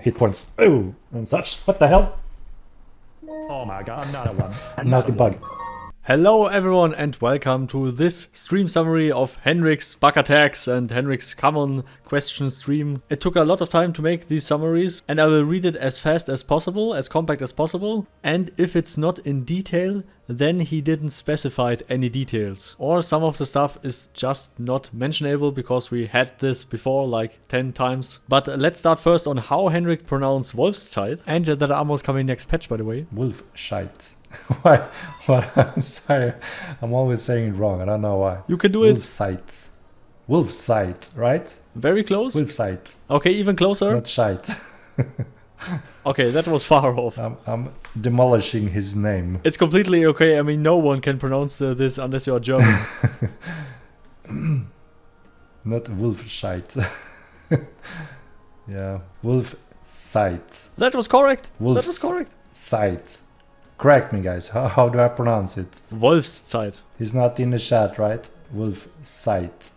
hit points. Oh, and such. What the hell? Oh my god, another one. Nasty bug. Hello everyone and welcome to this stream summary of Henrik's bug attacks and Henrik's common question stream. It took a lot of time to make these summaries and I will read it as fast as possible, as compact as possible. And if it's not in detail, then he didn't specify any details. Or some of the stuff is just not mentionable because we had this before like 10 times. But let's start first on how Henrik pronounced Wolfszeit. And that armor is coming next patch, by the way. Wolfszeit. Why? I'm sorry. I'm always saying it wrong. I don't know why. You can do it. Wolfszeit. Wolfszeit, right? Very close. Wolfszeit. Okay, even closer. Not shite. Okay, that was far off. I'm demolishing his name. It's completely okay. I mean, no one can pronounce this unless you are German. Not Wolfszeit. Yeah. Wolfszeit. That was correct. That was correct. Wolfszeit. Correct me, guys. How do I pronounce it? Wolfszeit. He's not in the chat, right? Wolfszeit.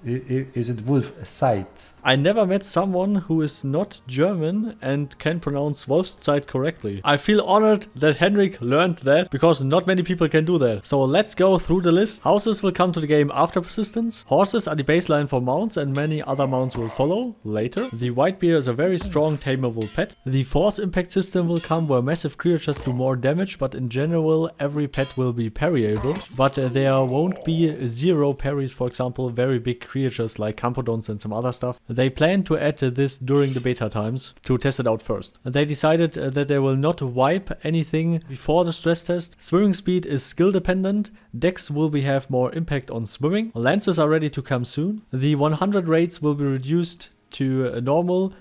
Is it Wolfszeit? I never met someone who is not German and can pronounce Wolfszeit correctly. I feel honored that Henrik learned that because not many people can do that. So let's go through the list. Houses will come to the game after persistence. Horses are the baseline for mounts and many other mounts will follow later. The white bear is a very strong tameable pet. The force impact system will come where massive creatures do more damage, but in general every pet will be parryable. But there won't be zero parries, for example, very big creatures like Campodons and some other stuff. They plan to add this during the beta times to test it out first. They decided that they will not wipe anything before the stress test. Swimming speed is skill dependent. Dex will have more impact on swimming. Lances are ready to come soon. The 100 rates will be reduced to normal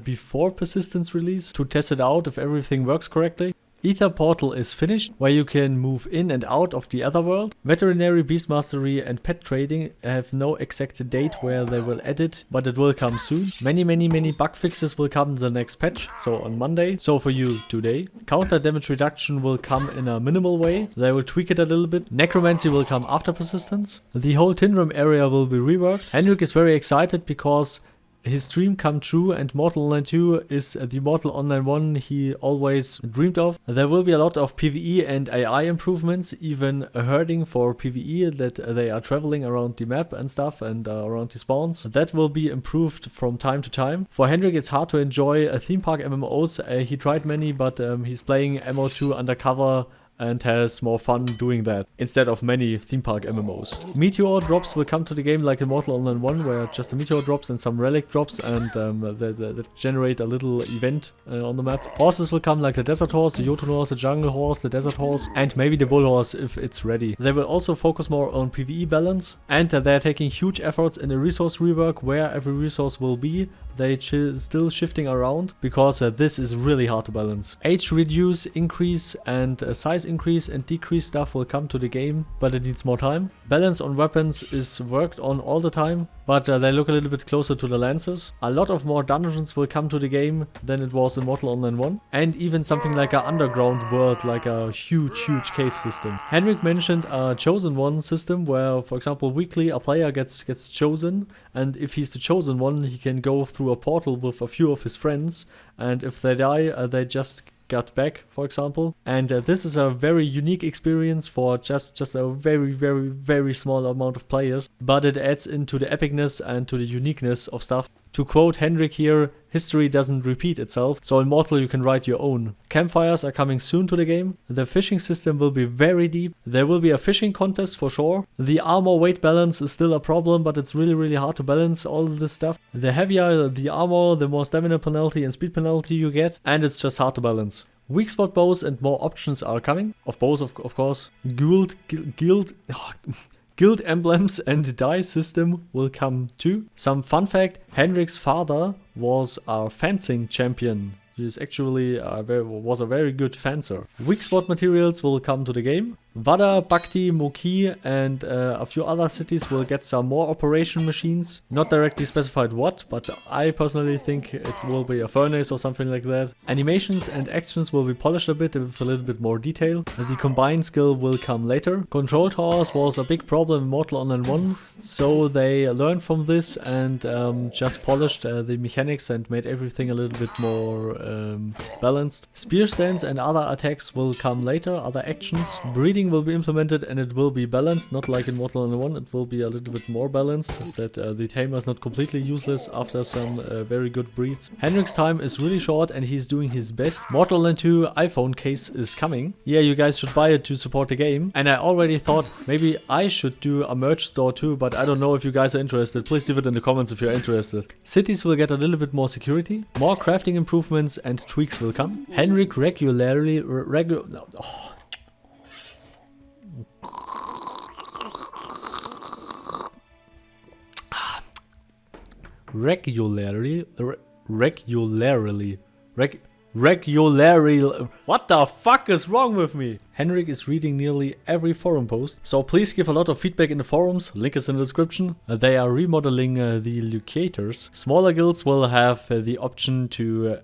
before persistence release to test it out if everything works correctly. Ether Portal is finished, where you can move in and out of the other world. Veterinary, Beast Mastery and Pet Trading have no exact date where they will add it, but it will come soon. Many bug fixes will come in the next patch, so on Monday. So for you, today. Counter damage reduction will come in a minimal way. They will tweak it a little bit. Necromancy will come after persistence. The whole Tin Room area will be reworked. Henrik is very excited because his dream come true and Mortal Online 2 is the Mortal Online 1 he always dreamed of. There will be a lot of PvE and AI improvements, even herding for PvE, that they are traveling around the map and stuff and around the spawns. That will be improved from time to time. For Henrik it's hard to enjoy theme park MMOs. He tried many, but he's playing MO2 undercover and has more fun doing that instead of many theme park MMOs. Meteor drops will come to the game like in Mortal Online 1, where just a meteor drops and some relic drops and that generate a little event on the map. Horses will come like the Desert Horse, the Jotun Horse, the Jungle Horse, the Desert Horse, and maybe the Bull Horse if it's ready. They will also focus more on PvE balance, and they're taking huge efforts in the resource rework where every resource will be. They still shifting around because this is really hard to balance. Age reduce, increase and size increase and decrease stuff will come to the game, but it needs more time. Balance on weapons is worked on all the time, but they look a little bit closer to the lances. A lot of more dungeons will come to the game than it was in Mortal Online 1, and even something like an underground world, like a huge cave system. Henrik mentioned a chosen one system where, for example, weekly a player gets chosen, and if he's the chosen one, he can go through a portal with a few of his friends, and if they die, they just got back, for example. And this is a very unique experience for just a very small amount of players, but it adds into the epicness and to the uniqueness of stuff. To quote Henrik here, history doesn't repeat itself, so in Mortal you can write your own. Campfires are coming soon to the game. The fishing system will be very deep. There will be a fishing contest for sure. The armor weight balance is still a problem, but it's really hard to balance all of this stuff. The heavier the armor, the more stamina penalty and speed penalty you get, and it's just hard to balance. Weak spot bows and more options are coming. Of bows, of course. Guild emblems and die system will come too. Some fun fact, Henrik's father was a fencing champion. He is actually was a very good fencer. Weak spot materials will come to the game. Vada, Bhakti, Moki, and a few other cities will get some more operation machines. Not directly specified what, but I personally think it will be a furnace or something like that. Animations and actions will be polished a bit with a little bit more detail. The combined skill will come later. Control towers was a big problem in Mortal Online 1, so they learned from this and just polished the mechanics and made everything a little bit more balanced. Spear stands and other attacks will come later, other actions. Breeding will be implemented and it will be balanced, not like in Mortal Online 1, it will be a little bit more balanced, that the tamer is not completely useless after some very good breeds. Henrik's time is really short and he's doing his best. Mortal Online 2 iPhone case is coming. Yeah, you guys should buy it to support the game. And I already thought maybe I should do a merch store too, but I don't know if you guys are interested. Please leave it in the comments if you're interested. Cities will get a little bit more security. More crafting improvements and tweaks will come. Henrik regularly... Regularly. What the fuck is wrong with me? Henrik is reading nearly every forum post, so please give a lot of feedback in the forums, link is in the description. They are remodeling the locators. Smaller guilds will have the option to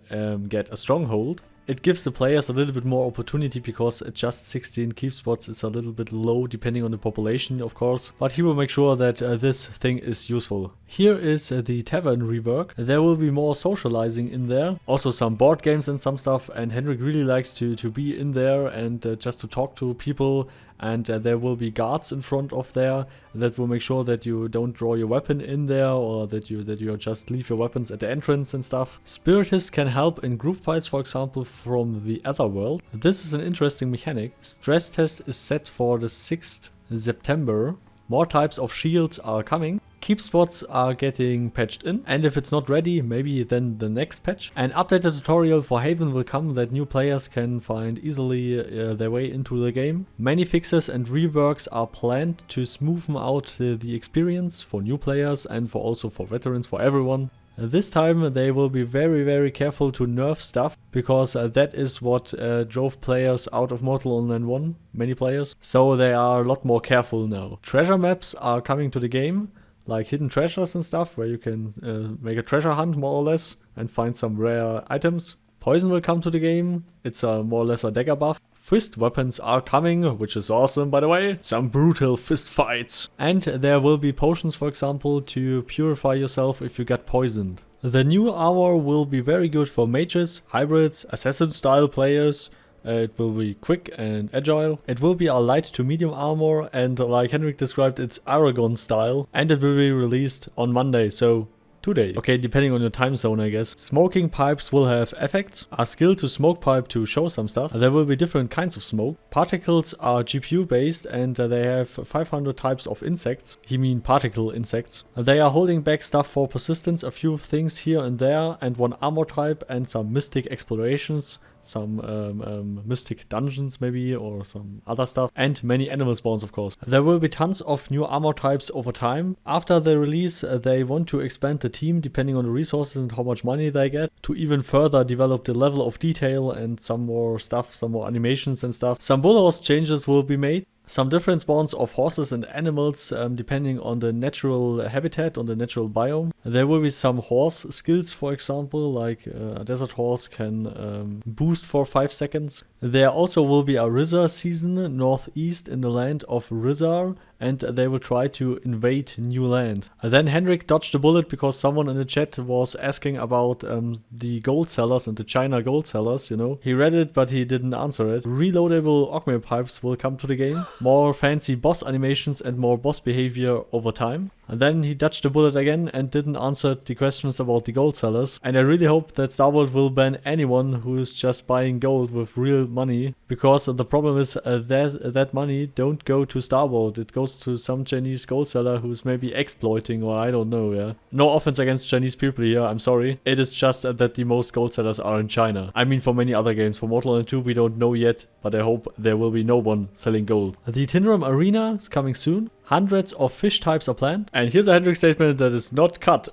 get a stronghold. It gives the players a little bit more opportunity because at just 16 keep spots is a little bit low depending on the population, of course. But he will make sure that this thing is useful. Here is the tavern rework. There will be more socializing in there. Also some board games and some stuff. And Henrik really likes to be in there and just to talk to people. And there will be guards in front of there that will make sure that you don't draw your weapon in there or that you just leave your weapons at the entrance and stuff. Spiritists can help in group fights, for example, from the other world. This is an interesting mechanic. Stress test is set for the 6th September. More types of shields are coming. Keep spots are getting patched in, and if it's not ready, maybe then the next patch. An updated tutorial for Haven will come that new players can find easily their way into the game. Many fixes and reworks are planned to smoothen out the experience for new players and also for veterans, for everyone. This time they will be very careful to nerf stuff, because that is what drove players out of Mortal Online 1, many players. So they are a lot more careful now. Treasure maps are coming to the game, like hidden treasures and stuff, where you can make a treasure hunt more or less and find some rare items. Poison will come to the game, it's more or less a dagger buff. Fist weapons are coming, which is awesome by the way. Some brutal fist fights. And there will be potions, for example, to purify yourself if you get poisoned. The new armor will be very good for mages, hybrids, assassin style players. It will be quick and agile. It will be a light to medium armor and, like Henrik described, it's Aragon style. And it will be released on Monday, so today. Okay, depending on your time zone, I guess. Smoking pipes will have effects. A skill to smoke pipe to show some stuff. There will be different kinds of smoke. Particles are GPU based and they have 500 types of insects. He mean particle insects. They are holding back stuff for persistence, a few things here and there, and one armor type and some mystic explorations. Some mystic dungeons maybe, or some other stuff, and many animal spawns, of course. There will be tons of new armor types over time. After the release, they want to expand the team depending on the resources and how much money they get, to even further develop the level of detail and some more stuff, some more animations and stuff. Some bullhorse changes will be made. Some different spawns of horses and animals depending on the natural habitat, on the natural biome. There will be some horse skills, for example, like a desert horse can boost for 5 seconds. There also will be a Rizar season northeast in the land of Rizar, and they will try to invade new land. Then Henrik dodged a bullet because someone in the chat was asking about the gold sellers and the China gold sellers, you know. He read it, but he didn't answer it. Reloadable Ogme pipes will come to the game. More fancy boss animations and more boss behavior over time. And then he dodged a bullet again and didn't answer the questions about the gold sellers. And I really hope that Starboard will ban anyone who is just buying gold with real money, because the problem is that money don't go to Starboard. It goes to some Chinese gold seller who's maybe exploiting, or I don't know, yeah. No offense against Chinese people here, I'm sorry. It is just that the most gold sellers are in China. I mean, for many other games. For Mortal Kombat 2 we don't know yet, but I hope there will be no one selling gold. The Tinram Arena is coming soon. Hundreds of fish types are planned. And here's a Henrik statement that is not cut.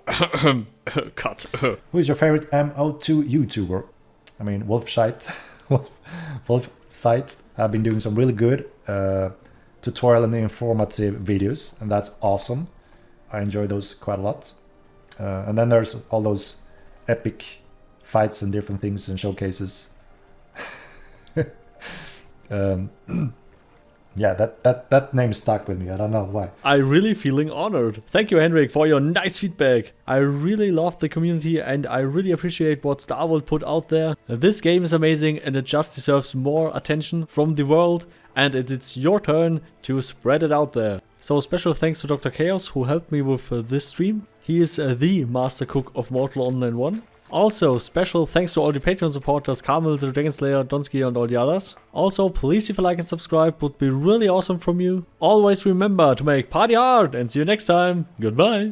Cut. Who is your favorite MO2 YouTuber? I mean, Wolfszeit. Wolfszeit have been doing some really good tutorial and informative videos, and that's awesome. I enjoy those quite a lot. And then there's all those epic fights and different things and showcases. Yeah, that name stuck with me. I don't know why. I'm really feeling honored. Thank you, Henrik, for your nice feedback. I really love the community and I really appreciate what Starworld put out there. This game is amazing and it just deserves more attention from the world, and it's your turn to spread it out there. So special thanks to DrChaoz who helped me with this stream. He is the master cook of Mortal Online 1. Also, special thanks to all the Patreon supporters, Carmel, the Dragonslayer, Donski and all the others. Also, please leave a like and subscribe, would be really awesome from you. Always remember to make party hard and see you next time. Goodbye.